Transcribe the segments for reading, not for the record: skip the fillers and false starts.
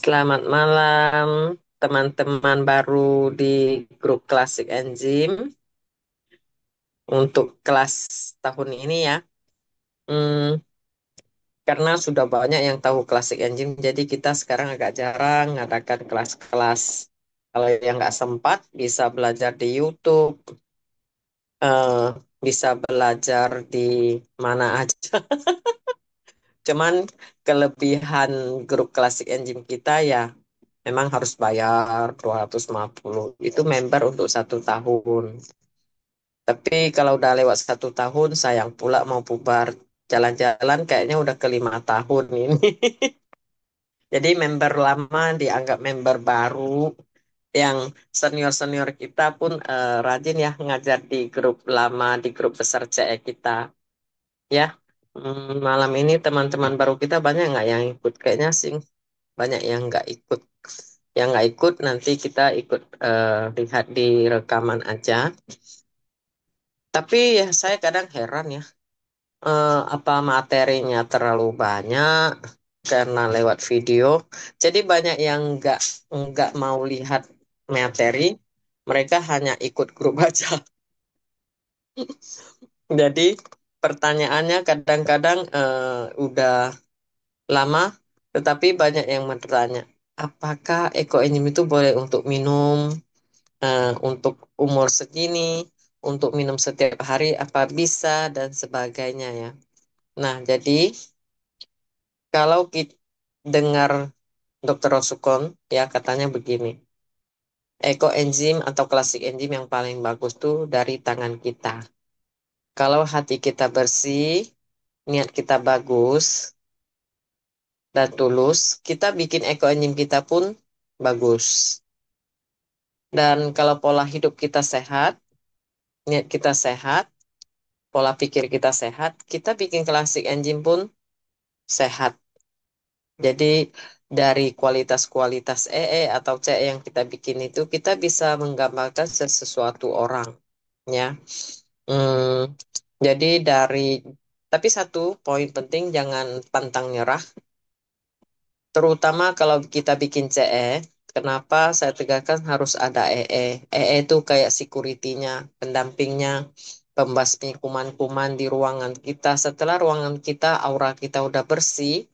Selamat malam, teman-teman baru di grup Klasik Enzim untuk kelas tahun ini ya. Hmm, karena sudah banyak yang tahu Klasik Enzim, jadi kita sekarang agak jarang ngadakan kelas-kelas. Kalau yang nggak sempat, bisa belajar di YouTube, eh, bisa belajar di mana aja. Cuman kelebihan grup Klasik Enzim kita ya memang harus bayar 250. Itu member untuk 1 tahun. Tapi kalau udah lewat 1 tahun, sayang pula mau bubar. Jalan-jalan kayaknya udah ke 5 tahun ini. Jadi member lama dianggap member baru. Yang senior-senior kita pun rajin ya ngajar di grup lama, di grup besar CE kita. Ya, malam ini teman-teman baru kita banyak nggak yang ikut? Kayaknya sih banyak yang nggak ikut. Yang nggak ikut nanti kita ikut lihat di rekaman aja. Tapi ya saya kadang heran ya, apa materinya terlalu banyak karena lewat video. Jadi banyak yang nggak mau lihat materi, mereka hanya ikut grup aja. Jadi pertanyaannya kadang-kadang udah lama, tetapi banyak yang bertanya, apakah ekoenzim itu boleh untuk minum, untuk umur segini, untuk minum setiap hari, apa bisa dan sebagainya ya. Nah, jadi kalau kita dengar Dokter Rosukon, ya katanya begini, ekoenzim atau klasik enzim yang paling bagus tuh dari tangan kita. Kalau hati kita bersih, niat kita bagus dan tulus, kita bikin ekoenzim kita pun bagus. Dan kalau pola hidup kita sehat, niat kita sehat, pola pikir kita sehat, kita bikin klasik enzim pun sehat. Jadi dari kualitas-kualitas atau CE yang kita bikin itu kita bisa menggambarkan sesuatu orang ya. Hmm, jadi tapi satu poin penting jangan pantang nyerah, terutama kalau kita bikin CE. Kenapa saya tegaskan harus ada EE? EE itu kayak security-nya, pendampingnya, pembasmi kuman-kuman di ruangan kita. Setelah ruangan kita, aura kita udah bersih,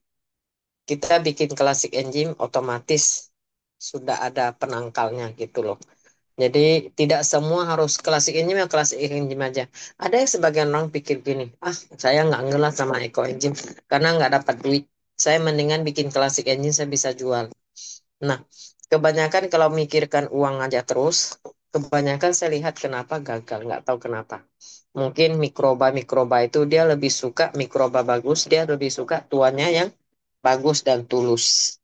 kita bikin klasik enzim otomatis sudah ada penangkalnya gitu loh. Jadi tidak semua harus klasik enzim ya klasik enzim aja. Ada yang sebagian orang pikir gini, ah saya nggak ngelah sama eco enzim karena nggak dapat duit. Saya mendingan bikin klasik enzim saya bisa jual. Nah, kebanyakan kalau mikirkan uang aja terus, kebanyakan saya lihat kenapa gagal, nggak tahu kenapa. Mungkin mikroba-mikroba itu dia lebih suka mikroba bagus, dia lebih suka tuannya yang bagus dan tulus.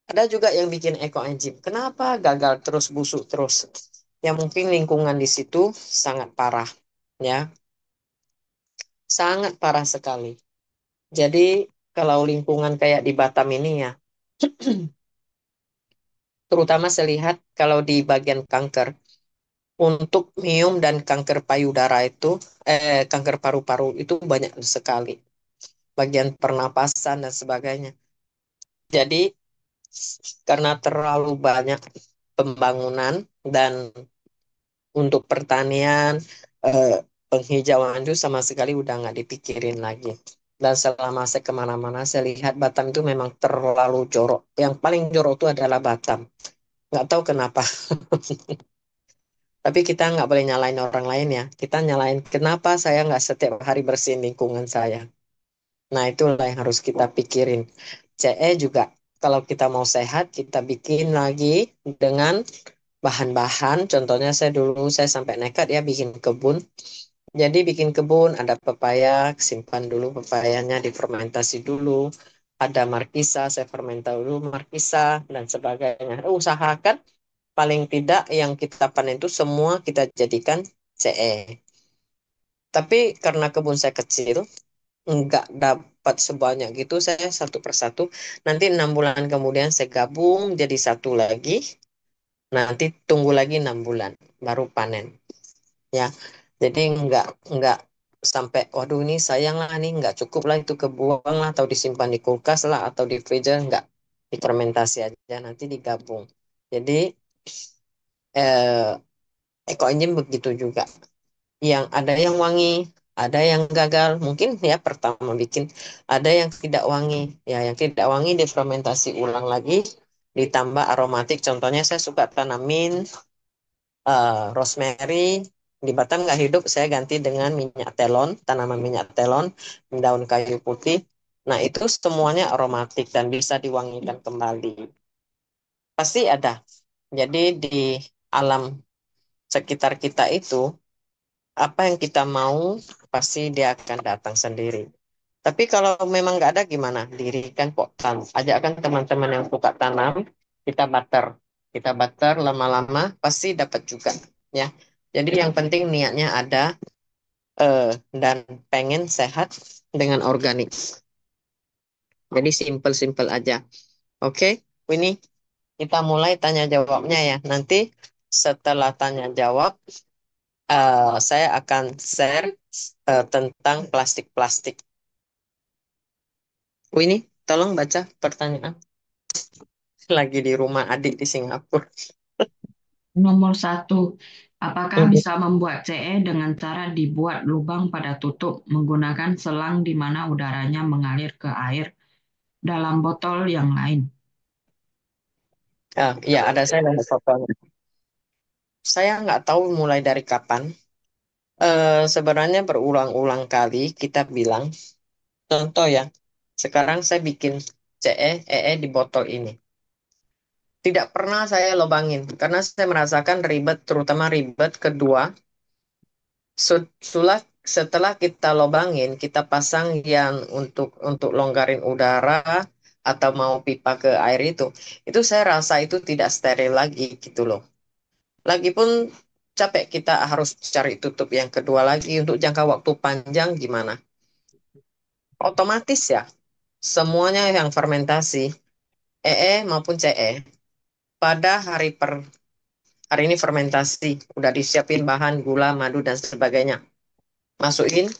Ada juga yang bikin ekoenzim. Kenapa gagal terus busuk terus? Ya mungkin lingkungan di situ sangat parah, ya, sangat parah sekali. Jadi kalau lingkungan kayak di Batam ini ya, terutama saya lihat kalau di bagian kanker, untuk miom dan kanker payudara itu, kanker paru-paru itu banyak sekali. Bagian pernapasan dan sebagainya. Jadi karena terlalu banyak pembangunan dan untuk pertanian, eh, penghijauan itu sama sekali udah nggak dipikirin lagi. Dan selama saya kemana-mana, saya lihat Batam itu memang terlalu jorok. Yang paling jorok itu adalah Batam. Nggak tahu kenapa. Tapi kita nggak boleh nyalain orang lain ya. Kita nyalain kenapa saya nggak setiap hari bersihin lingkungan saya. Nah, itulah yang harus kita pikirin. CE juga, kalau kita mau sehat, kita bikin lagi dengan bahan-bahan. Contohnya saya sampai nekat ya bikin kebun. Jadi bikin kebun, ada pepaya, simpan dulu pepayanya, difermentasi dulu. Ada markisa, saya fermentasi dulu markisa, dan sebagainya. Usahakan paling tidak yang kita panen itu semua kita jadikan CE. Tapi karena kebun saya kecil, nggak dapat sebanyak gitu, saya satu persatu. Nanti 6 bulan kemudian saya gabung jadi satu lagi. Nanti tunggu lagi 6 bulan, baru panen. Ya, jadi nggak sampai waduh ini sayang lah nih nggak cukup lah itu kebuang lah atau disimpan di kulkas lah atau di freezer nggak. difermentasi aja nanti digabung. Jadi eh, Eko Enzim begitu juga. Yang ada yang wangi, ada yang gagal. Mungkin ya pertama bikin, ada yang tidak wangi. Ya, yang tidak wangi difermentasi ulang lagi, ditambah aromatik. Contohnya saya suka tanamin rosemary. Di Batam nggak hidup, saya ganti dengan minyak telon, tanaman minyak telon, daun kayu putih. Nah, itu semuanya aromatik dan bisa diwangikan kembali. Pasti ada. Jadi di alam sekitar kita itu, apa yang kita mau, pasti dia akan datang sendiri. Tapi kalau memang nggak ada gimana? Dirikan potan. Ajakkan teman-teman yang suka tanam, kita barter. Kita barter lama-lama pasti dapat juga. Ya. Jadi yang penting niatnya ada eh, dan pengen sehat dengan organik. Jadi simple-simple aja. Oke, ini kita mulai tanya jawabnya ya. Nanti setelah tanya jawab, saya akan share tentang plastik-plastik. Ini tolong baca pertanyaan. Lagi di rumah adik di Singapura. Nomor satu, apakah bisa membuat CE dengan cara dibuat lubang pada tutup menggunakan selang di mana udaranya mengalir ke air dalam botol yang lain? Ya, ada saya ada fotonya. Saya nggak tahu mulai dari kapan. Sebenarnya berulang-ulang kali kita bilang, contoh ya, sekarang saya bikin CE, EE di botol ini. Tidak pernah saya lobangin, karena saya merasakan ribet, terutama ribet kedua, setelah kita lobangin, kita pasang yang untuk longgarin udara atau mau pipa ke air itu saya rasa itu tidak steril lagi gitu loh. Lagipun capek kita harus cari tutup yang kedua lagi untuk jangka waktu panjang gimana? Otomatis ya, semuanya yang fermentasi, EE maupun CE, pada hari ini fermentasi, udah disiapin bahan gula, madu dan sebagainya. Masukin,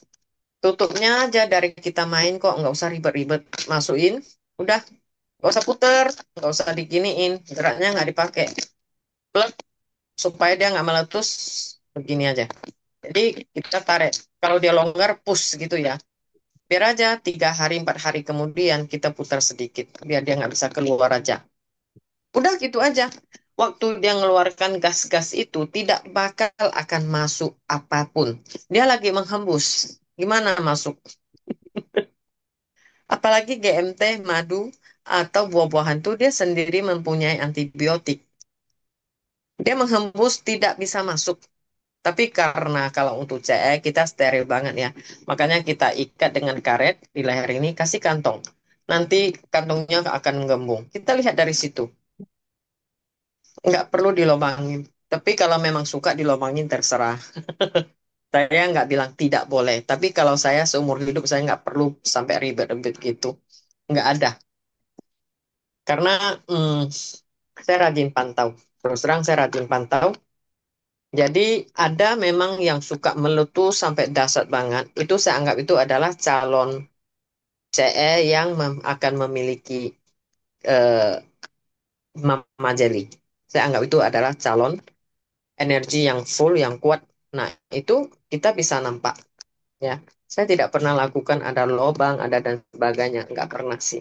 tutupnya aja dari kita main kok, nggak usah ribet-ribet. Masukin, udah, nggak usah puter, nggak usah diginiin, geraknya nggak dipakai. Plek, supaya dia nggak meletus, begini aja. Jadi kita tarik. Kalau dia longgar, push gitu ya. Biar aja 3 hari, 4 hari kemudian kita putar sedikit. Biar dia nggak bisa keluar aja. Udah gitu aja. Waktu dia mengeluarkan gas-gas itu tidak bakal akan masuk apapun. Dia lagi menghembus. Gimana masuk? Apalagi GMT, madu, atau buah-buahan itu dia sendiri mempunyai antibiotik. Dia menghembus tidak bisa masuk. Tapi karena kalau untuk CE kita steril banget ya. Makanya kita ikat dengan karet di leher ini, kasih kantong. Nanti kantongnya akan menggembung. Kita lihat dari situ. Nggak perlu dilobangin. Tapi kalau memang suka dilobangin terserah. Saya nggak bilang tidak boleh. Tapi kalau saya seumur hidup saya nggak perlu sampai ribet-ribet gitu. Nggak ada. Karena saya rajin pantau. Terus terang saya rajin pantau. Jadi ada memang yang suka meletus sampai dasar banget. Itu saya anggap itu adalah calon CE yang akan memiliki eh, mama jelly. Saya anggap itu adalah calon energi yang full, yang kuat. Nah, itu kita bisa nampak ya. Saya tidak pernah lakukan ada lobang, ada dan sebagainya. Nggak pernah sih.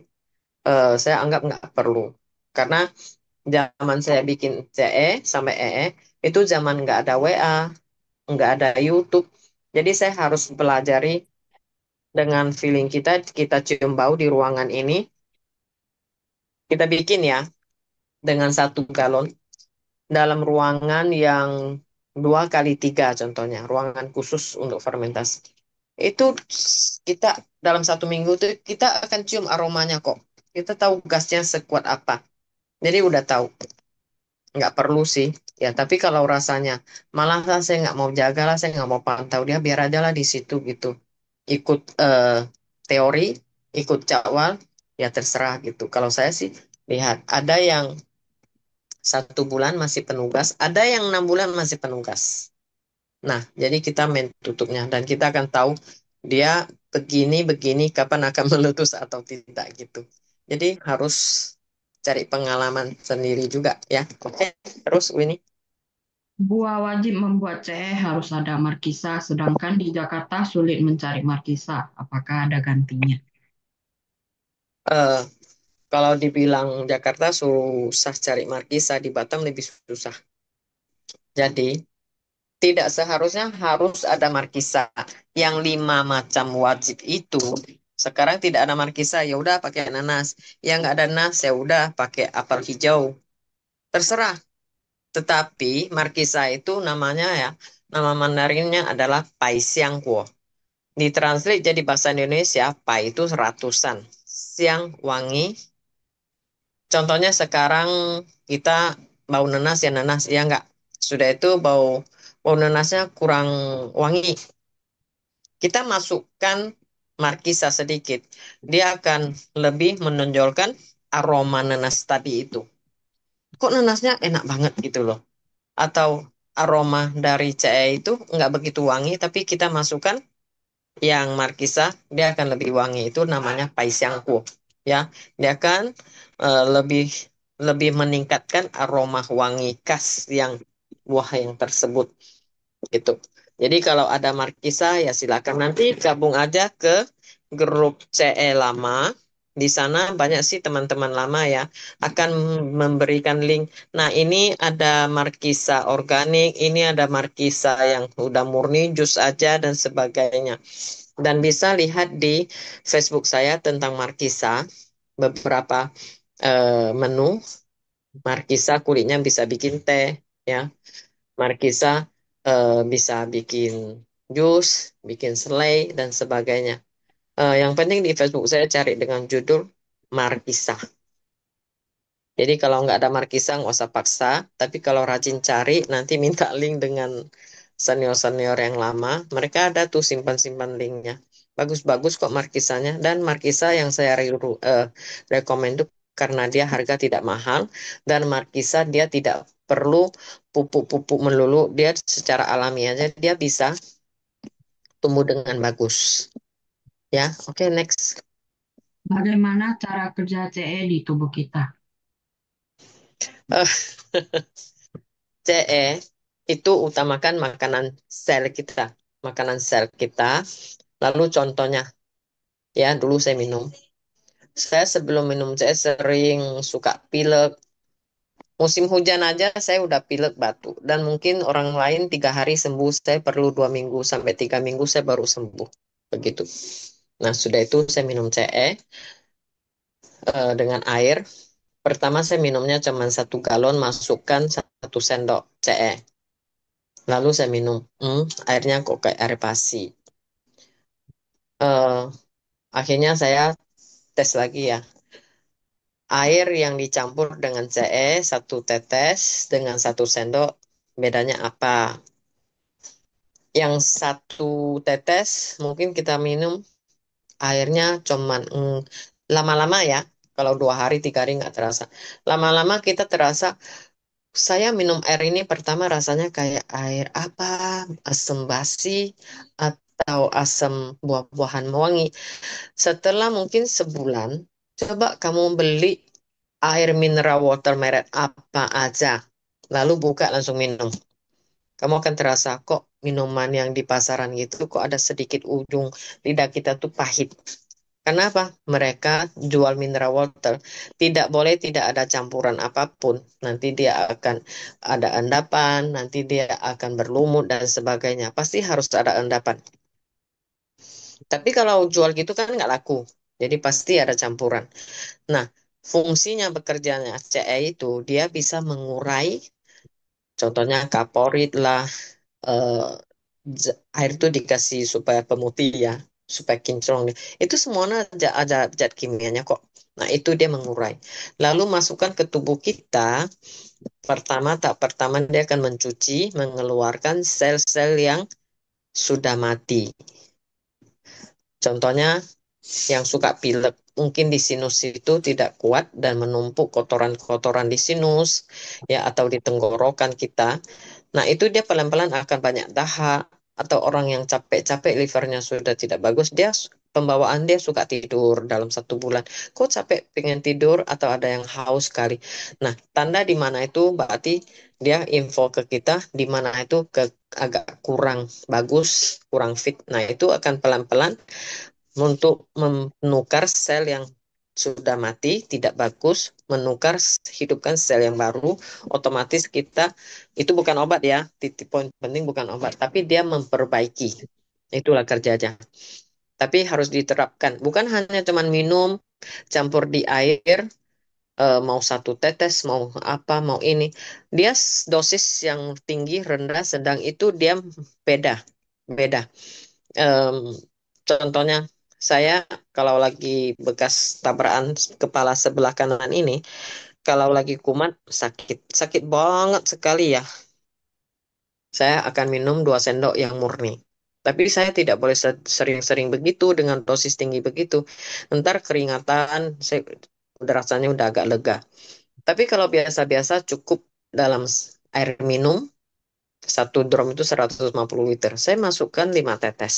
Saya anggap nggak perlu. Karena zaman saya bikin CE sampai EE, itu zaman nggak ada WA, nggak ada YouTube. Jadi saya harus pelajari dengan feeling kita, kita cium bau di ruangan ini, kita bikin ya dengan 1 galon dalam ruangan yang 2 kali 3 contohnya, ruangan khusus untuk fermentasi. Itu kita dalam 1 minggu itu kita akan cium aromanya kok. Kita tahu gasnya sekuat apa. Jadi udah tahu, nggak perlu sih. Ya, tapi kalau rasanya malah saya nggak mau jaga lah, saya nggak mau pantau dia, biar aja lah di situ gitu. Ikut teori, ikut jadwal, ya terserah gitu. Kalau saya sih lihat ada yang 1 bulan masih penugas, ada yang 6 bulan masih penugas. Nah, jadi kita main tutupnya dan kita akan tahu dia begini-begini kapan akan meletus atau tidak gitu. Jadi harus cari pengalaman sendiri juga ya. Oke, terus Winnie. Buah wajib membuat CE harus ada markisa, sedangkan di Jakarta sulit mencari markisa. Apakah ada gantinya? Eh, kalau dibilang Jakarta susah cari markisa, di Batam lebih susah. Jadi tidak seharusnya harus ada markisa. Yang 5 macam wajib itu sekarang tidak ada markisa, ya udah pakai nanas. Yang nggak ada nanas ya udah pakai apel hijau. Terserah. Tetapi markisa itu namanya ya, nama Mandarinnya adalah Pai Xiang Guo. Ditranslate jadi bahasa Indonesia, Pai itu ratusan. Siang wangi. Contohnya sekarang kita bau nanas ya nanas, ya enggak. Sudah itu bau bau nanasnya kurang wangi. Kita masukkan markisa sedikit. Dia akan lebih menonjolkan aroma nanas tadi itu. Kok nanasnya enak banget gitu loh. Atau aroma dari CE itu nggak begitu wangi, tapi kita masukkan yang markisa, dia akan lebih wangi. Itu namanya paisiangku. Ya, dia akan lebih lebih meningkatkan aroma wangi khas yang buah yang tersebut gitu. Jadi kalau ada markisa ya silakan nanti gabung aja ke grup CE lama. Di sana banyak sih teman-teman lama ya akan memberikan link. Nah, ini ada markisa organik, ini ada markisa yang udah murni jus aja dan sebagainya. Dan bisa lihat di Facebook saya tentang markisa beberapa menu markisa kulitnya bisa bikin teh ya. Markisa bisa bikin jus, bikin selai, dan sebagainya. Yang penting di Facebook saya cari dengan judul Markisa. Jadi kalau nggak ada markisa nggak usah paksa, tapi kalau rajin cari nanti minta link dengan senior-senior yang lama, mereka ada tuh simpan-simpan linknya. Bagus-bagus kok markisanya dan markisa yang saya rekomend itu karena dia harga tidak mahal dan markisa dia tidak perlu pupuk-pupuk melulu, dia secara alami aja dia bisa tumbuh dengan bagus. Ya, oke next. Bagaimana cara kerja CE di tubuh kita? Eh, CE itu utamakan makanan sel kita. Makanan sel kita. Lalu contohnya, ya dulu saya minum. Saya sebelum minum CE sering suka pilek. Musim hujan aja saya udah pilek batuk. Dan mungkin orang lain 3 hari sembuh. Saya perlu 2 minggu sampai 3 minggu saya baru sembuh. Begitu. Nah sudah itu saya minum CE dengan air. Pertama saya minumnya cuma 1 galon, masukkan 1 sendok CE. Lalu saya minum, airnya kok kayak air basi. Eh, akhirnya saya tes lagi ya. Air yang dicampur dengan CE 1 tetes dengan 1 sendok, bedanya apa? Yang 1 tetes mungkin kita minum airnya cuman lama-lama ya. Kalau 2 hari 3 hari nggak terasa. Lama-lama kita terasa. Saya minum air ini pertama rasanya kayak air apa? Asam basi atau asam buah-buahan wangi. Setelah mungkin sebulan, coba kamu beli air mineral water merek apa aja. Lalu buka langsung minum. Kamu akan terasa kok minuman yang di pasaran gitu kok ada sedikit ujung lidah kita tuh pahit. Kenapa? Mereka jual mineral water. Tidak boleh tidak ada campuran apapun. Nanti dia akan ada endapan, nanti dia akan berlumut dan sebagainya. Pasti harus ada endapan. Tapi kalau jual gitu kan nggak laku. Jadi pasti ada campuran. Nah, fungsinya bekerjanya CE itu dia bisa mengurai, contohnya kaporit lah, eh, air itu dikasih supaya pemutih ya, supaya kinclong. Itu semuanya ada zat kimianya kok. Nah, itu dia mengurai. Lalu masukkan ke tubuh kita. Tahap pertama dia akan mencuci, mengeluarkan sel-sel yang sudah mati. Contohnya yang suka pilek, mungkin di sinus itu tidak kuat dan menumpuk kotoran-kotoran di sinus ya atau di tenggorokan kita. Nah, itu dia pelan-pelan akan banyak dahak atau orang yang capek-capek livernya sudah tidak bagus, dia pembawaan dia suka tidur dalam 1 bulan. Kok capek pengen tidur atau ada yang haus sekali. Nah, tanda di mana itu berarti dia info ke kita di mana itu agak kurang bagus, kurang fit. Nah, itu akan pelan-pelan untuk menukar sel yang sudah mati, tidak bagus, hidupkan sel yang baru, otomatis kita, itu bukan obat ya, titik poin penting bukan obat, tapi dia memperbaiki. Itulah kerjanya. Tapi harus diterapkan, bukan hanya cuman minum, campur di air, mau 1 tetes, mau apa, mau ini. Dia dosis yang tinggi, rendah, sedang itu dia beda, beda. Em, Contohnya, saya kalau lagi bekas tabrakan kepala sebelah kanan ini, kalau lagi kumat sakit, sakit banget sekali ya. Saya akan minum 2 sendok yang murni. Tapi saya tidak boleh sering-sering begitu dengan dosis tinggi begitu. Ntar keringatan, udah rasanya udah agak lega. Tapi kalau biasa-biasa cukup dalam air minum 1 drum itu 150 liter. Saya masukkan 5 tetes.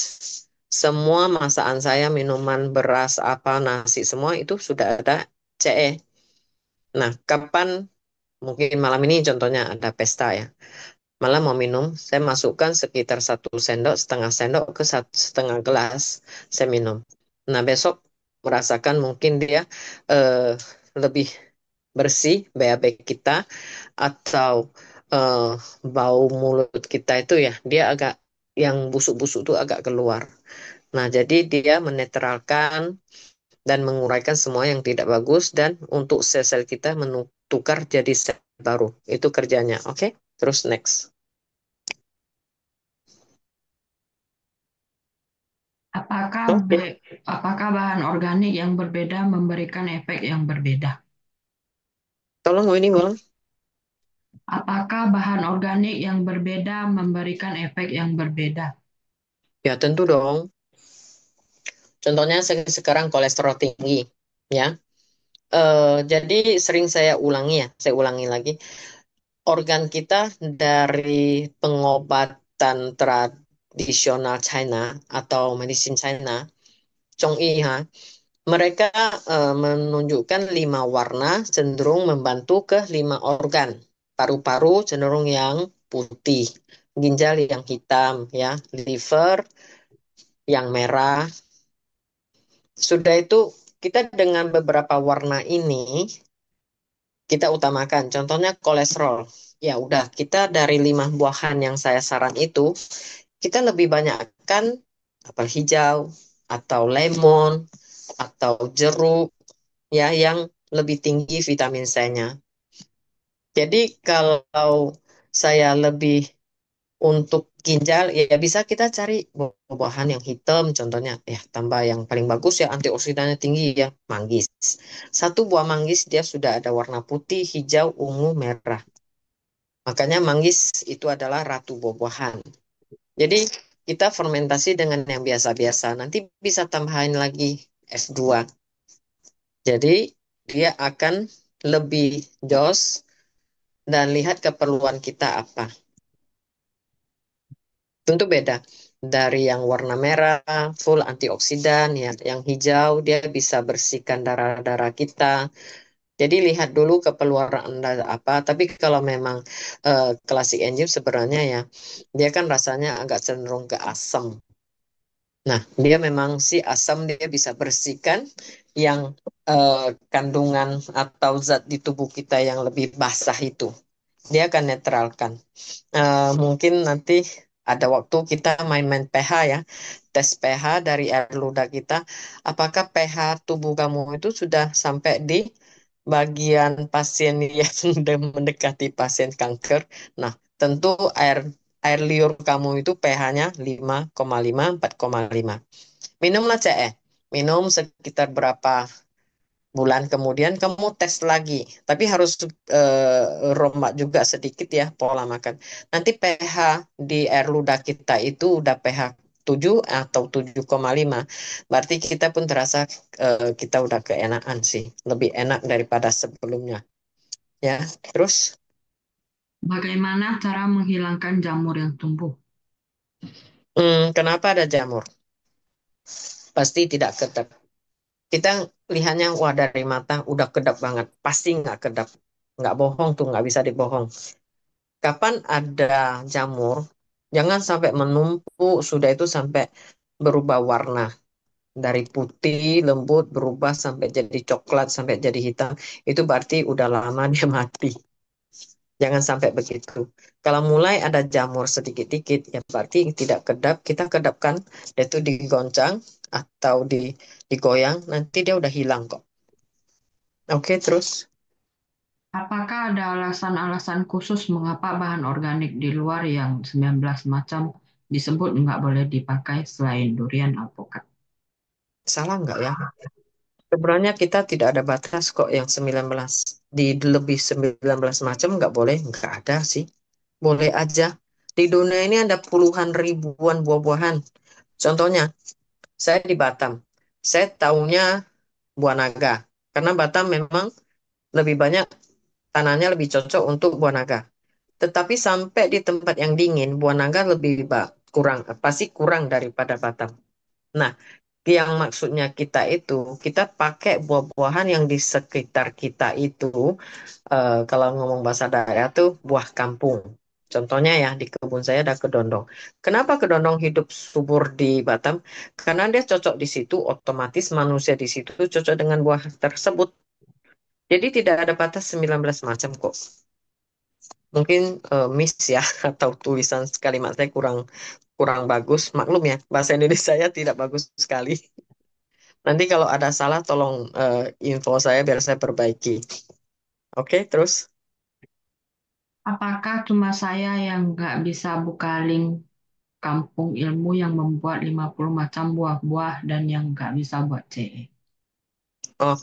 Semua masakan saya, minuman, beras, apa, nasi, semua itu sudah ada CE. Nah, kapan, mungkin malam ini contohnya ada pesta ya. Malam mau minum, saya masukkan sekitar 1 sendok, setengah sendok ke 1,5 gelas, saya minum. Nah, besok merasakan mungkin dia eh, lebih bersih, BAB kita, atau eh, bau mulut kita itu ya dia agak yang busuk-busuk itu agak keluar. Nah, jadi dia menetralkan dan menguraikan semua yang tidak bagus dan untuk sel-sel kita menukar jadi sel baru. Itu kerjanya. Oke? Terus next. Apakah Oke. apakah bahan organik yang berbeda memberikan efek yang berbeda? Tolong ini ulang. Apakah bahan organik yang berbeda memberikan efek yang berbeda? Ya, tentu dong. Contohnya sekarang kolesterol tinggi, ya. Jadi sering saya ulangi ya, saya ulangi lagi. Organ kita dari pengobatan tradisional China atau medicine China, Chongyi ha, mereka menunjukkan 5 warna cenderung membantu ke 5 organ. Paru-paru cenderung yang putih, ginjal yang hitam, ya, liver yang merah. Sudah itu kita dengan beberapa warna ini kita utamakan. Contohnya kolesterol. Ya udah, kita dari 5 buahan yang saya saran itu, kita lebih banyakkan apel hijau, atau lemon, atau jeruk, ya yang lebih tinggi vitamin C-nya. Jadi kalau saya lebih untuk ginjal, ya bisa kita cari buah-buahan yang hitam, contohnya ya tambah yang paling bagus ya antioksidannya tinggi ya manggis. 1 buah manggis dia sudah ada warna putih, hijau, ungu, merah. Makanya manggis itu adalah ratu buah-buahan. Jadi kita fermentasi dengan yang biasa-biasa. Nanti bisa tambahin lagi S2. Jadi dia akan lebih jos dan lihat keperluan kita apa. Tentu beda dari yang warna merah, full antioksidan, ya. Yang hijau dia bisa bersihkan darah-darah kita. Jadi lihat dulu keperluan Anda apa. Tapi kalau memang klasik enzim sebenarnya ya, dia kan rasanya agak cenderung ke asam. Nah, dia memang si asam dia bisa bersihkan yang kandungan atau zat di tubuh kita yang lebih basah itu. Dia akan netralkan. Mungkin nanti ada waktu kita main-main pH ya, tes pH dari air ludah kita. Apakah pH tubuh kamu itu sudah sampai di bagian pasien yang sudah mendekati pasien kanker? Nah, tentu air air liur kamu itu pH-nya 5,5, 4,5. Minumlah CE. Minum sekitar berapa bulan kemudian kamu tes lagi. Tapi harus rombak juga sedikit ya pola makan. Nanti pH di air ludah kita itu udah pH 7 atau 7,5. Berarti kita pun terasa kita udah keenakan sih. Lebih enak daripada sebelumnya. Ya, terus Bagaimana cara menghilangkan jamur yang tumbuh? kenapa ada jamur? pasti tidak kedap. Kita lihatnya, wah dari mata udah kedap banget. Pasti nggak kedap. Nggak bohong tuh, nggak bisa dibohong. Kapan ada jamur, jangan sampai menumpuk, sudah itu sampai berubah warna. Dari putih, lembut, berubah sampai jadi coklat, sampai jadi hitam. Itu berarti udah lama dia mati. Jangan sampai begitu. Kalau mulai ada jamur sedikit-dikit, ya berarti tidak kedap. Kita kedapkan, dia itu digoncang atau digoyang, nanti dia udah hilang kok. Oke, terus. Apakah ada alasan-alasan khusus mengapa bahan organik di luar yang 19 macam disebut nggak boleh dipakai selain durian alpukat? Salah nggak ya? Sebenarnya kita tidak ada batas kok yang 19. Di lebih 19 macam nggak boleh, nggak ada sih. Boleh aja. Di dunia ini ada puluhan ribuan buah-buahan. Contohnya, saya di Batam. Saya taunya buah naga. Karena Batam memang lebih banyak, tanahnya lebih cocok untuk buah naga. Tetapi sampai di tempat yang dingin, buah naga lebih kurang, pasti kurang daripada Batam. Nah, yang maksudnya kita itu, kita pakai buah-buahan yang di sekitar kita itu, kalau ngomong bahasa daerah tuh buah kampung. Contohnya ya, di kebun saya ada kedondong. Kenapa kedondong hidup subur di Batam? Karena dia cocok di situ, otomatis manusia di situ cocok dengan buah tersebut. Jadi tidak ada batas 19 macam kok. Mungkin miss ya, atau tulisan kalimat saya kurang kurang bagus. Maklum ya, bahasa Indonesia saya tidak bagus sekali. Nanti kalau ada salah tolong info saya biar saya perbaiki. Oke, terus. Apakah cuma saya yang nggak bisa buka link kampung ilmu yang membuat 50 macam buah-buah dan yang nggak bisa buat CE? Oh,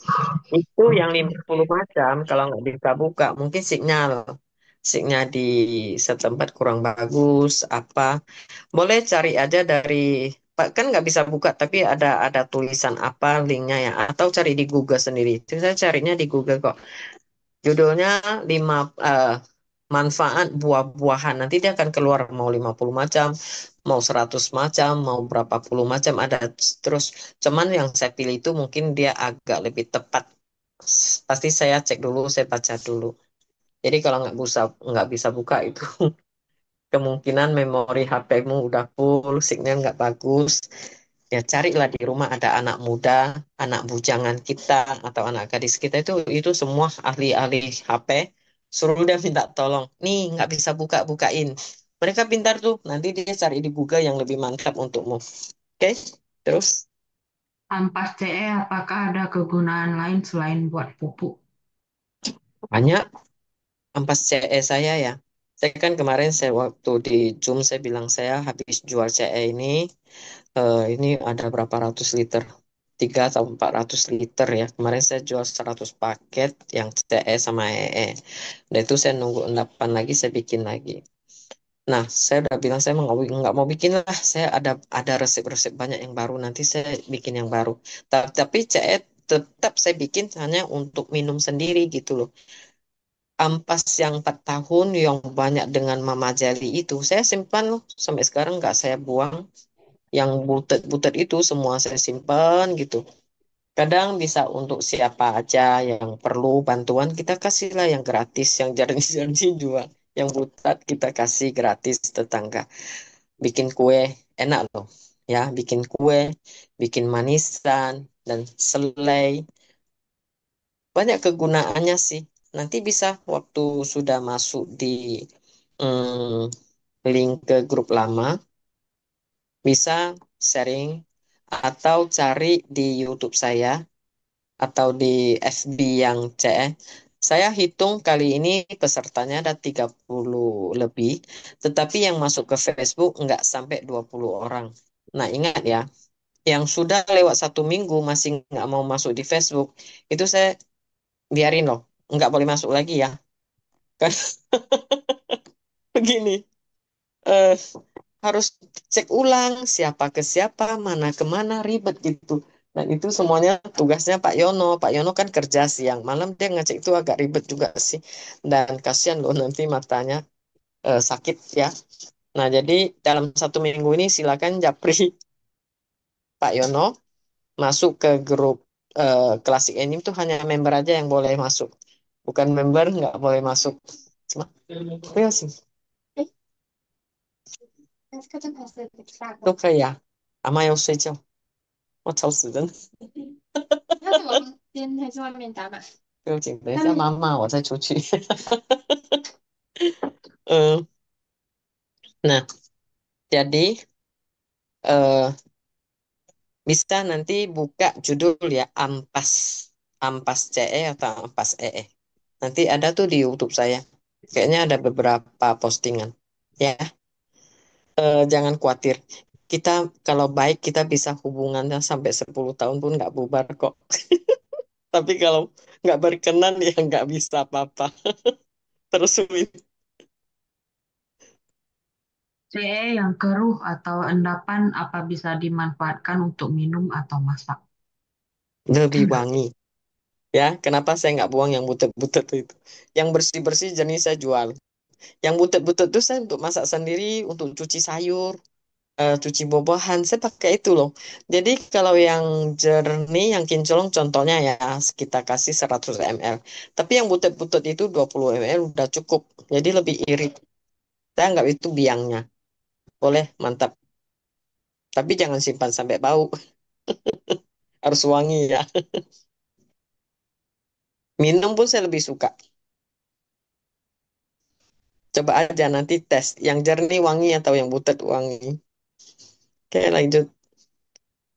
itu yang 50 macam kalau nggak bisa buka, mungkin sinyal. Sinyal di setempat kurang bagus, apa. Boleh cari aja dari, Pak, kan nggak bisa buka, tapi ada tulisan apa linknya ya. Atau cari di Google sendiri. Itu saya carinya di Google kok. Judulnya 5 manfaat buah-buahan. Nanti dia akan keluar mau 50 macam, mau 100 macam, mau berapa puluh macam ada terus. Cuman yang saya pilih itu mungkin dia agak lebih tepat. Pasti saya cek dulu, saya baca dulu. Jadi kalau nggak bisa buka itu kemungkinan memori HP-mu udah full, sinyal nggak bagus. Ya carilah di rumah ada anak muda, anak bujangan kita atau anak gadis kita itu semua ahli-ahli HP. Suruh dia minta tolong. Nih nggak bisa bukain. Mereka pintar tuh. Nanti dia cari di Google yang lebih mantap untukmu. Oke, terus Ampas CE, apakah ada kegunaan lain selain buat pupuk? banyak ampas CE saya ya. Saya kan kemarin saya waktu di Zoom saya bilang saya habis jual CE ini ada berapa ratus liter, 3 atau 400 liter ya. Kemarin saya jual 100 paket yang CE sama EE. Dan itu saya nunggu endapan lagi, saya bikin lagi. Nah, saya udah bilang saya nggak mau bikin lah. Saya ada resep-resep banyak yang baru. Nanti saya bikin yang baru. Tapi CE tetap saya bikin hanya untuk minum sendiri gitu loh. Ampas yang 4 tahun yang banyak dengan Mama Jali itu saya simpan loh sampai sekarang nggak saya buang. Yang butet-butet itu semua saya simpan gitu. Kadang bisa untuk siapa aja yang perlu bantuan kita kasihlah yang gratis, yang jarang-jarang jual. Yang butat kita kasih gratis tetangga. Bikin kue enak loh. Ya, bikin kue, bikin manisan dan selai. Banyak kegunaannya sih. Nanti bisa waktu sudah masuk di link ke grup lama, bisa sharing atau cari di YouTube saya atau di FB yang CE. Saya hitung kali ini pesertanya ada 30 lebih, tetapi yang masuk ke Facebook nggak sampai 20 orang. Nah, ingat ya, yang sudah lewat 1 minggu masih nggak mau masuk di Facebook, itu saya biarin loh, nggak boleh masuk lagi ya. Kan begini, eh, harus cek ulang siapa ke siapa, mana ke mana, ribet gitu. Dan itu semuanya tugasnya Pak Yono. Pak Yono kan kerja siang, malam dia ngecek itu agak ribet juga sih. Dan kasihan loh nanti matanya sakit ya. Nah jadi dalam 1 minggu ini silakan japri Pak Yono. masuk ke grup Klasik Anime tuh hanya member aja yang boleh masuk. Bukan member nggak boleh masuk. Cuma, apa sih? 都可以啊。阿妈要睡觉，我吵死人。不用紧，等一下妈妈我再出去。嗯，nah, jadi eh, bisa nanti buka judul ya ampas ampas CE atau ampas EE. Nanti ada tuh di YouTube saya. Kayaknya ada beberapa postingan. Ya, jangan khawatir. Kita kalau baik kita bisa hubungannya sampai 10 tahun pun nggak bubar kok. Tapi kalau nggak berkenan ya nggak bisa apa-apa. Terus CE yang keruh atau endapan apa bisa dimanfaatkan untuk minum atau masak? lebih wangi. Ya, kenapa saya nggak buang yang butet-butet itu? Yang bersih-bersih jenis saya jual. Yang butet-butet itu saya untuk masak sendiri, untuk cuci sayur, cuci buah-buahan. Saya pakai itu loh. Jadi kalau yang jernih, yang kinclong contohnya ya, kita kasih 100 ml. Tapi yang butet-butet itu 20 ml udah cukup. Jadi lebih irit. Saya nggak itu biangnya. Boleh, mantap. Tapi jangan simpan sampai bau. Harus wangi ya. Minum pun saya lebih suka. Coba aja nanti tes. Yang jernih wangi atau yang butet wangi. Oke, lanjut.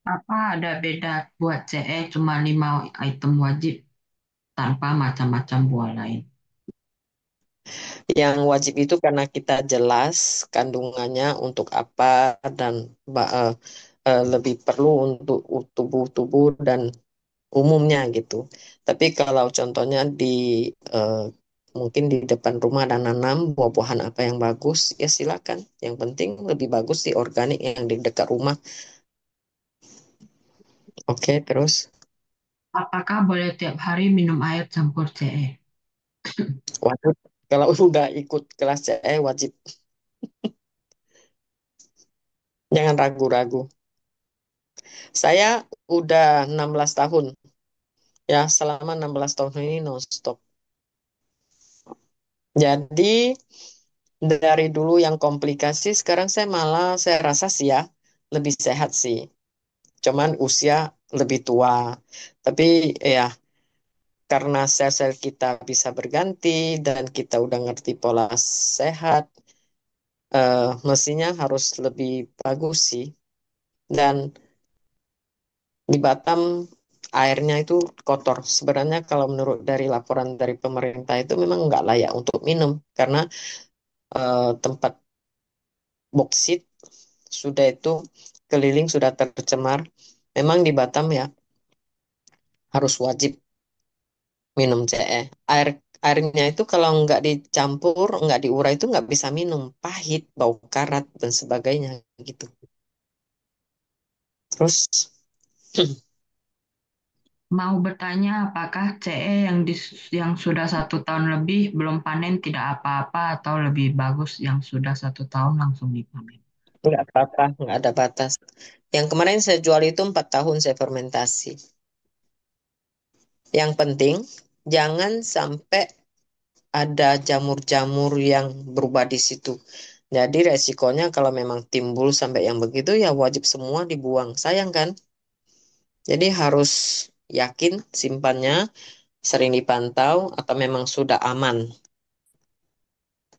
Apa ada beda buat CE cuma 5 item wajib tanpa macam-macam buah lain? Yang wajib itu karena kita jelas kandungannya untuk apa dan lebih perlu untuk tubuh-tubuh dan umumnya gitu. Tapi kalau contohnya di eh, mungkin di depan rumah ada nanam buah-buahan apa yang bagus, ya silakan. Yang penting lebih bagus di organik yang di dekat rumah. Oke, terus Apakah boleh tiap hari minum air campur CE? wajib. Kalau udah ikut kelas CE wajib. Jangan ragu-ragu. Saya udah 16 tahun. Ya, selama 16 tahun ini non-stop. Jadi, dari dulu yang komplikasi, sekarang saya malah, saya rasa sih ya, lebih sehat sih. Cuman usia lebih tua. Tapi ya, karena sel-sel kita bisa berganti dan kita udah ngerti pola sehat, mestinya harus lebih bagus sih. Dan di Batam, airnya itu kotor. Sebenarnya kalau menurut dari laporan dari pemerintah itu memang nggak layak untuk minum. Karena tempat boksit sudah itu keliling sudah tercemar. Memang di Batam ya harus wajib minum CE. Airnya itu kalau nggak dicampur, nggak diurai itu nggak bisa minum, pahit, bau karat dan sebagainya gitu. Terus Mau bertanya apakah CE yang sudah 1 tahun lebih belum panen tidak apa-apa atau lebih bagus yang sudah 1 tahun langsung dipanen? nggak apa-apa, nggak ada batas. Yang kemarin saya jual itu 4 tahun saya fermentasi. Yang penting jangan sampai ada jamur-jamur yang berubah di situ. Jadi resikonya kalau memang timbul sampai yang begitu ya wajib semua dibuang. Sayang kan? Jadi harus yakin simpannya, sering dipantau atau memang sudah aman,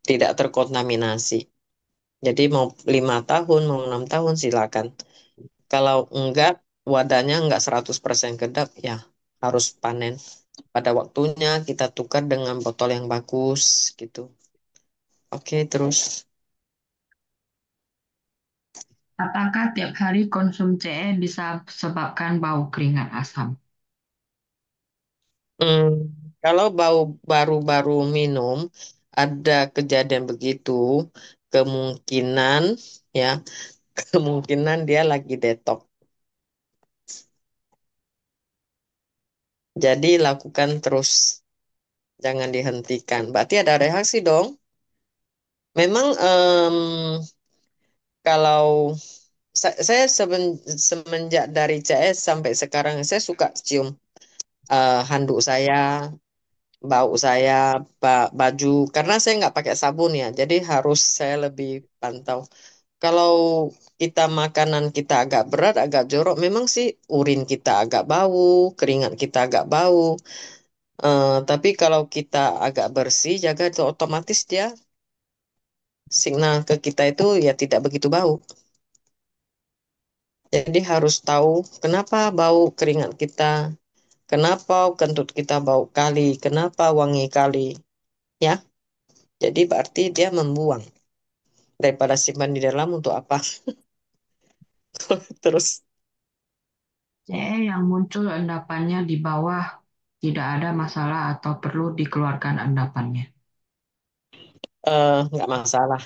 tidak terkontaminasi. Jadi mau 5 tahun, mau 6 tahun silakan. Kalau enggak, wadahnya enggak 100% kedap, ya harus panen. Pada waktunya kita tukar dengan botol yang bagus gitu. Oke, terus. Apakah tiap hari konsum CE bisa sebabkan bau keringat asam? Hmm, kalau baru-baru minum, ada kejadian begitu, kemungkinan ya, kemungkinan dia lagi detok. Jadi lakukan terus, jangan dihentikan. Berarti ada reaksi dong. Memang kalau Semenjak dari CS sampai sekarang saya suka cium handuk saya, bau saya, baju, karena saya nggak pakai sabun ya, jadi harus saya lebih pantau. Kalau kita makanan kita agak berat, agak jorok, memang sih urin kita agak bau, keringat kita agak bau. Tapi kalau kita agak bersih, jaga itu otomatis dia signal ke kita itu ya tidak begitu bau. Jadi harus tahu kenapa bau keringat kita, kenapa kentut kita bau kali, kenapa wangi kali, ya. Jadi berarti dia membuang daripada simpan di dalam untuk apa? Terus CE yang muncul endapannya di bawah tidak ada masalah atau perlu dikeluarkan endapannya. nggak masalah,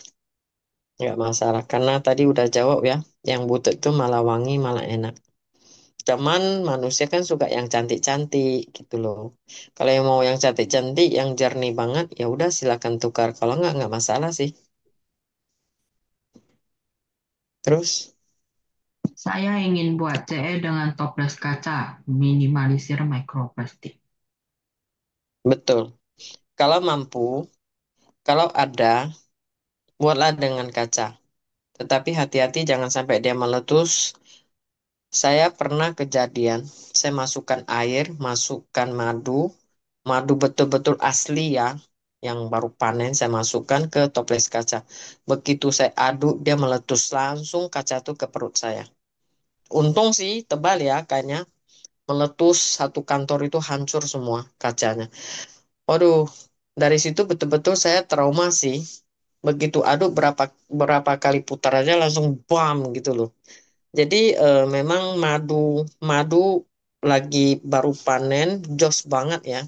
nggak masalah. Karena tadi udah jawab ya, yang butek itu malah wangi, malah enak. Cuman manusia kan suka yang cantik-cantik gitu loh. Kalau yang mau yang cantik-cantik, yang jernih banget, ya udah silakan tukar. Kalau nggak masalah sih. Terus Saya ingin buat CE dengan toples kaca, minimalisir mikroplastik. betul. Kalau mampu, kalau ada, buatlah dengan kaca. Tetapi hati-hati jangan sampai dia meletus. Saya pernah kejadian, saya masukkan air, masukkan madu, madu betul-betul asli ya, yang baru panen saya masukkan ke toples kaca. Begitu saya aduk, dia meletus langsung kaca itu ke perut saya. Untung sih tebal ya kayaknya, meletus satu kantor itu hancur semua kacanya. Waduh, dari situ betul-betul saya trauma sih. Begitu aduk berapa berapa kali putar aja langsung bam gitu loh. Jadi memang madu madu lagi baru panen, jos banget ya.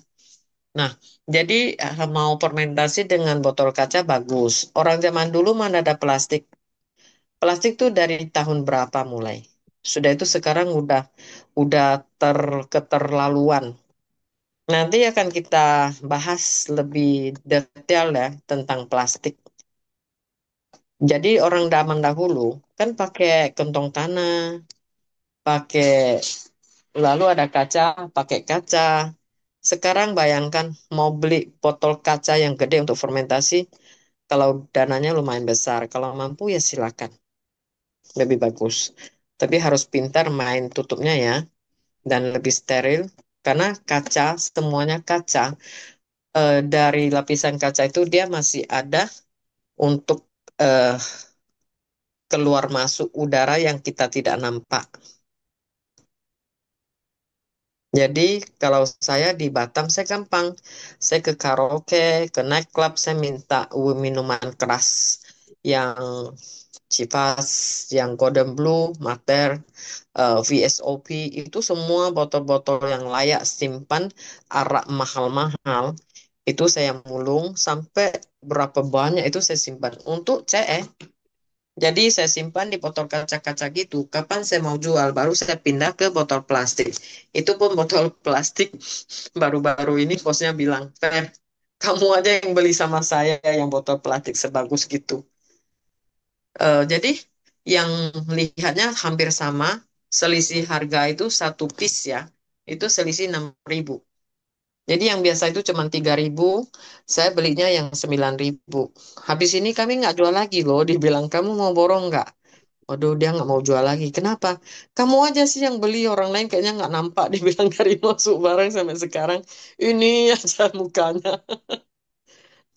Nah, jadi mau fermentasi dengan botol kaca bagus. Orang zaman dulu mana ada plastik. Plastik tuh dari tahun berapa mulai? Sudah itu sekarang udah keterlaluan. Nanti akan kita bahas lebih detail ya tentang plastik. Jadi orang zaman dahulu kan pakai kantong tanah, pakai lalu ada kaca, pakai kaca. Sekarang bayangkan mau beli botol kaca yang gede untuk fermentasi, kalau dananya lumayan besar, kalau mampu ya silakan, lebih bagus. Tapi harus pintar main tutupnya ya, dan lebih steril, karena kaca, semuanya kaca, dari lapisan kaca itu dia masih ada untuk eh, keluar masuk udara yang kita tidak nampak. Jadi kalau saya di Batam saya gampang. Saya ke karaoke, ke nightclub, saya minta minuman keras yang Chivas, yang Golden Blue, Mater, VSOP, itu semua botol-botol yang layak simpan arak mahal-mahal. Itu saya mulung sampai berapa banyak itu saya simpan untuk CE. Jadi saya simpan di botol kaca-kaca gitu. Kapan saya mau jual, baru saya pindah ke botol plastik. Itu pun botol plastik baru-baru ini bosnya bilang, Fer, kamu aja yang beli sama saya yang botol plastik sebagus gitu. Jadi yang lihatnya hampir sama, selisih harga itu satu piece ya, itu selisih 6.000. Jadi yang biasa itu cuma 3.000, saya belinya yang 9.000. Habis ini kami nggak jual lagi loh, dibilang kamu mau borong nggak? Waduh, dia nggak mau jual lagi. Kenapa? Kamu aja sih yang beli, orang lain kayaknya nggak nampak. Dibilang dari masuk barang sampai sekarang. Ini aja mukanya.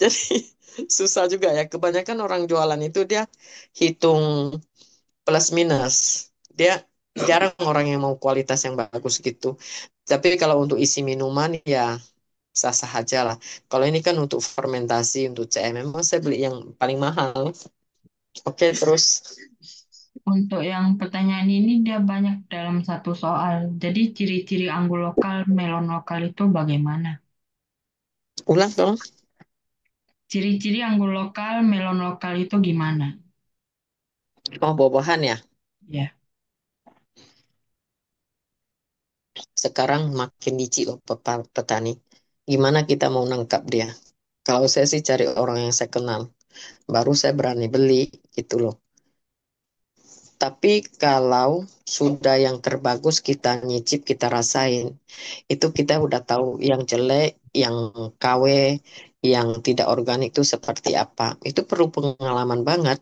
Jadi susah juga ya. Kebanyakan orang jualan itu dia hitung plus minus. Dia jarang orang yang mau kualitas yang bagus gitu. Tapi kalau untuk isi minuman ya sah-sah aja lah. Kalau ini kan untuk fermentasi, untuk CM, memang saya beli yang paling mahal. Oke, terus Untuk yang pertanyaan ini dia banyak dalam satu soal. Jadi ciri-ciri anggur lokal, melon lokal itu bagaimana? ulang dong. Ciri-ciri anggur lokal, melon lokal itu gimana? Oh, buah-buahan ya. Ya, Sekarang makin licik loh petani. Gimana kita mau nangkap dia? Kalau saya sih cari orang yang saya kenal. Baru saya berani beli gitu loh. Tapi kalau sudah yang terbagus kita nyicip, kita rasain, itu kita udah tahu yang jelek, yang KW, yang tidak organik itu seperti apa. Itu perlu pengalaman banget.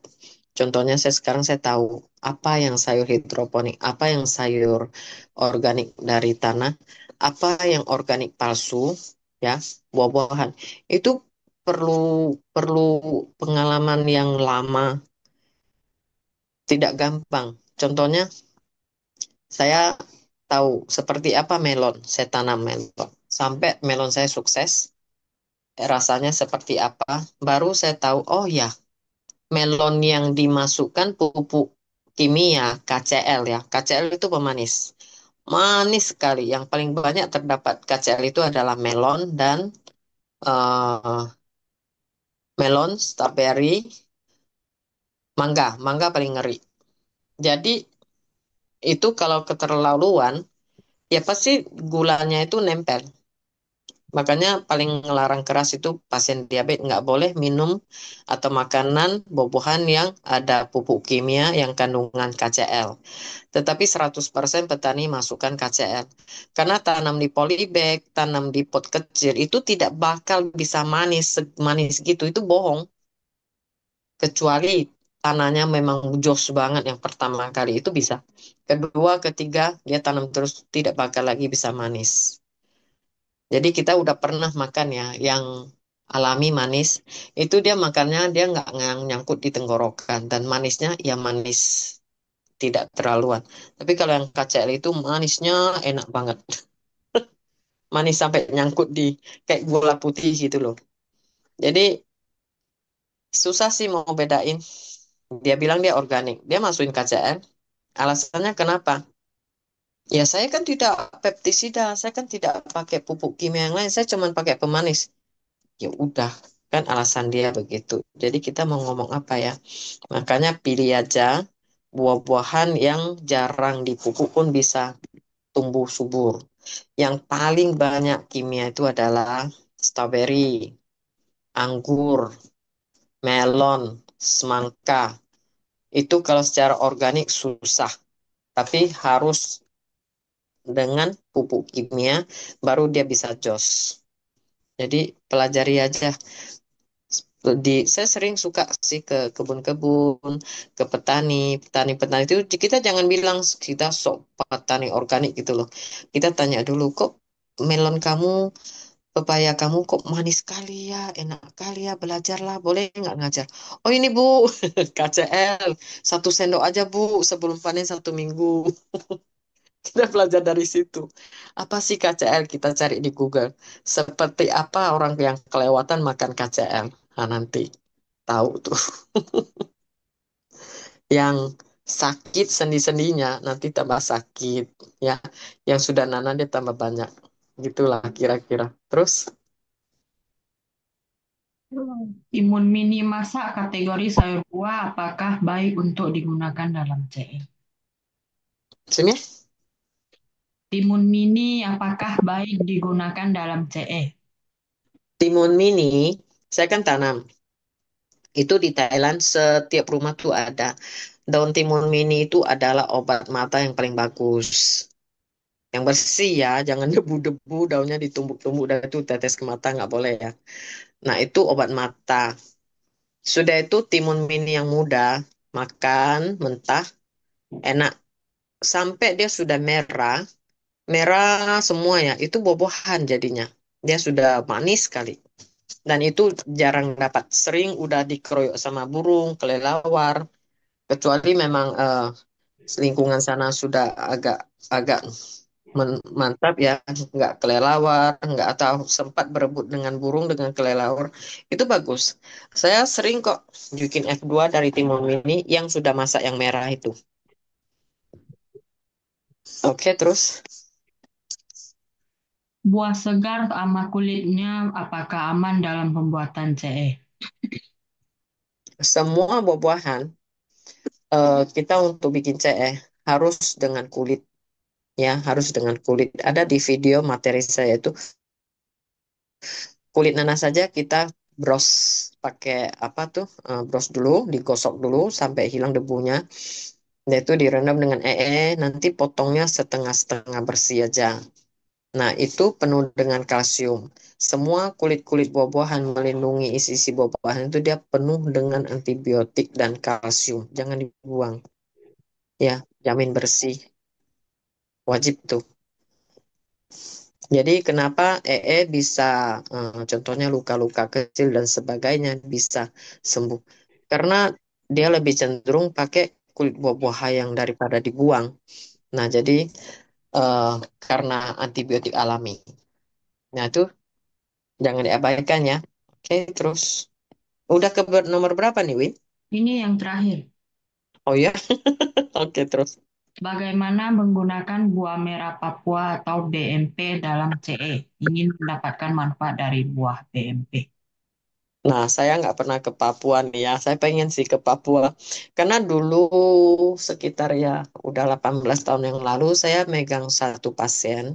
Contohnya sekarang saya tahu apa yang sayur hidroponik, apa yang sayur organik dari tanah, apa yang organik palsu, ya, buah-buahan. Itu perlu perlu pengalaman yang lama, tidak gampang. Contohnya saya tahu seperti apa melon, saya tanam melon. Sampai melon saya sukses, rasanya seperti apa, baru saya tahu, oh ya, melon yang dimasukkan pupuk kimia, KCL ya. KCL itu pemanis. Manis sekali. Yang paling banyak terdapat KCL itu adalah melon dan eh, melon, strawberry, mangga. Mangga paling ngeri. Jadi itu kalau keterlaluan, ya pasti gulanya itu nempel. Makanya paling ngelarang keras itu pasien diabetes nggak boleh minum atau makanan buah-buahan yang ada pupuk kimia yang kandungan KCL. Tetapi 100% petani masukkan KCL. Karena tanam di polybag, tanam di pot kecil itu tidak bakal bisa manis manis gitu. Itu bohong. Kecuali tanahnya memang jos banget yang pertama kali itu bisa. Kedua, ketiga dia tanam terus tidak bakal lagi bisa manis. Jadi kita udah pernah makan ya yang alami manis, itu dia makannya dia nggak nyangkut di tenggorokan dan manisnya ya manis tidak terlaluan. Tapi kalau yang KCL itu manisnya enak banget, manis sampai nyangkut di kayak gula putih gitu loh. Jadi susah sih mau bedain. Dia bilang dia organik, dia masukin KCL. Alasannya kenapa? Ya saya kan tidak pestisida, saya kan tidak pakai pupuk kimia yang lain, saya cuma pakai pemanis. Ya udah, kan alasan dia begitu. Jadi kita mau ngomong apa ya? Makanya pilih aja buah-buahan yang jarang dipupuk pun bisa tumbuh subur. Yang paling banyak kimia itu adalah strawberry, anggur, melon, semangka. Itu kalau secara organik susah, tapi harus dengan pupuk kimia baru dia bisa jos. Jadi pelajari aja. Saya sering suka sih ke kebun-kebun, ke petani, petani-petani itu kita jangan bilang kita sok petani organik gitu loh. Kita tanya dulu, kok melon kamu, pepaya kamu kok manis sekali ya, enak kali ya, belajarlah, boleh nggak ngajar? Oh ini Bu, KCL, 1 sendok aja Bu, sebelum panen 1 minggu. Kita belajar dari situ. Apa sih KCL? Kita cari di Google. Seperti apa orang yang kelewatan makan KCL? Nah, nanti tahu tuh. Yang sakit sendi-sendinya nanti tambah sakit. Ya, yang sudah nanan dia tambah banyak. Gitulah kira-kira. Terus, Timun mini masak kategori sayur buah apakah baik untuk digunakan dalam CE? sini Timun mini apakah baik digunakan dalam CE? timun mini, saya kan tanam. Itu di Thailand setiap rumah tuh ada. Daun timun mini itu adalah obat mata yang paling bagus. Yang bersih ya, jangan debu-debu, daunnya ditumbuk-tumbuk dan itu tetes ke mata nggak boleh ya. Nah itu obat mata. Sudah itu timun mini yang muda, makan mentah, enak. Sampai dia sudah merah, merah semua ya, itu buah-buahan jadinya. Dia sudah manis sekali. Dan itu jarang dapat. Sering udah dikeroyok sama burung, kelelawar. Kecuali memang lingkungan sana sudah agak agak mantap ya, nggak kelelawar, nggak atau sempat berebut dengan burung dengan kelelawar, itu bagus. Saya sering kok bikin F2 dari timun mini yang sudah masak yang merah itu. Oke, terus Buah segar sama kulitnya apakah aman dalam pembuatan CE? semua buah-buahan kita untuk bikin harus dengan kulit ya, harus dengan kulit. Ada di video materi saya itu kulit nanas saja kita bros pakai apa tuh bros dulu, digosok dulu sampai hilang debunya. Yaitu direndam dengan nanti potongnya setengah-setengah bersih aja. Nah, itu penuh dengan kalsium. Semua kulit-kulit buah-buahan melindungi isi-isi buah-buahan itu dia penuh dengan antibiotik dan kalsium. Jangan dibuang. Ya, jamin bersih. Wajib tuh. Jadi kenapa bisa contohnya luka-luka kecil dan sebagainya bisa sembuh? Karena dia lebih cenderung pakai kulit buah-buahan yang daripada dibuang. Nah, jadi eh, karena antibiotik alami. Nah, itu jangan diabaikan ya. Oke, terus udah ke nomor berapa nih, Win? Ini yang terakhir. Oh ya, oke terus. Bagaimana menggunakan buah merah Papua atau BMP dalam CE? Ingin mendapatkan manfaat dari buah BMP. Nah, saya nggak pernah ke Papua nih ya. Saya pengen sih ke Papua. Karena dulu sekitar ya udah 18 tahun yang lalu saya megang satu pasien.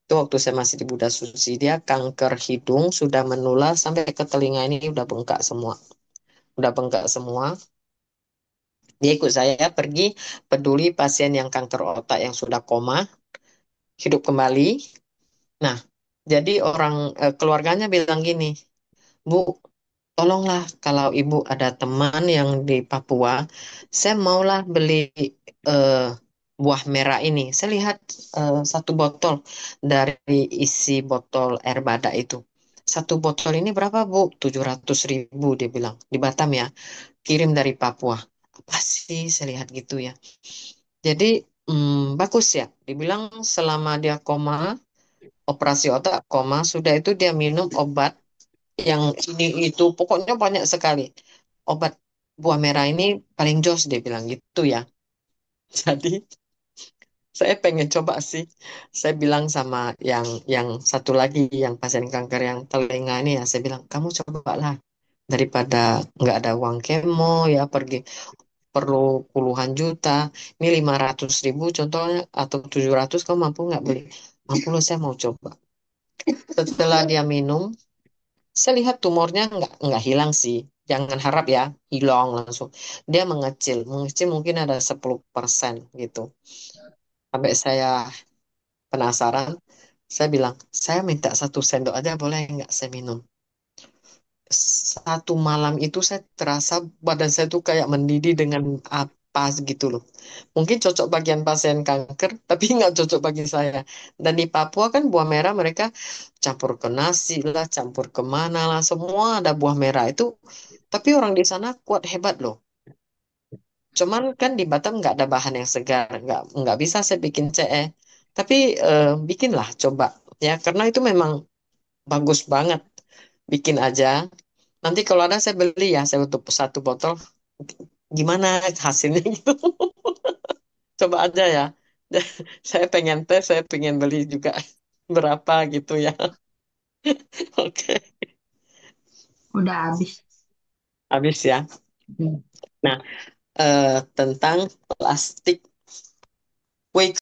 Itu waktu saya masih di Buddha Suci. Dia kanker hidung sudah menular sampai ke telinga ini udah bengkak semua. Udah bengkak semua. Dia ikut saya pergi peduli pasien yang kanker otak yang sudah koma, hidup kembali. Nah, jadi keluarganya bilang gini, Bu, tolonglah kalau ibu ada teman yang di Papua, saya maulah beli eh, buah merah ini. Saya lihat satu botol dari isi botol air badak itu. Satu botol ini berapa, Bu? 700.000 dia bilang. Di Batam ya, kirim dari Papua. Apa sih, saya lihat gitu ya. Jadi, bagus ya. Dibilang selama dia koma, operasi otak koma, sudah itu dia minum obat yang ini itu pokoknya banyak sekali obat buah merah ini paling jos dia bilang gitu ya. Jadi saya pengen coba sih. Saya bilang sama yang satu lagi yang pasien kanker yang telinga ini ya, saya bilang kamu cobalah daripada nggak ada uang kemo ya pergi perlu puluhan juta. Ini 500.000 contohnya atau 700 kamu mampu nggak beli? Mampu loh saya mau coba. Setelah dia minum saya lihat tumornya nggak hilang sih. Jangan harap ya hilang langsung. Dia mengecil, mengecil mungkin ada 10% gitu. Sampai saya penasaran, saya bilang, saya minta 1 sendok aja boleh nggak saya minum. Satu malam itu saya terasa badan saya tuh kayak mendidih dengan apa gitu loh. Mungkin cocok bagian pasien kanker, tapi nggak cocok bagi saya. Dan di Papua kan buah merah mereka campur ke nasi lah, campur ke mana lah, semua ada buah merah itu. Tapi orang di sana kuat hebat loh. Cuman kan di Batam nggak ada bahan yang segar, nggak bisa saya bikin CE. Tapi bikinlah coba ya, karena itu memang bagus banget. Bikin aja. Nanti kalau ada saya beli ya, saya tutup satu botol. Gimana hasilnya gitu? Coba aja ya. Saya pengen tes, saya pengen beli juga berapa gitu ya. Oke, Udah habis. habis ya. Hmm. Nah, tentang plastik. Wake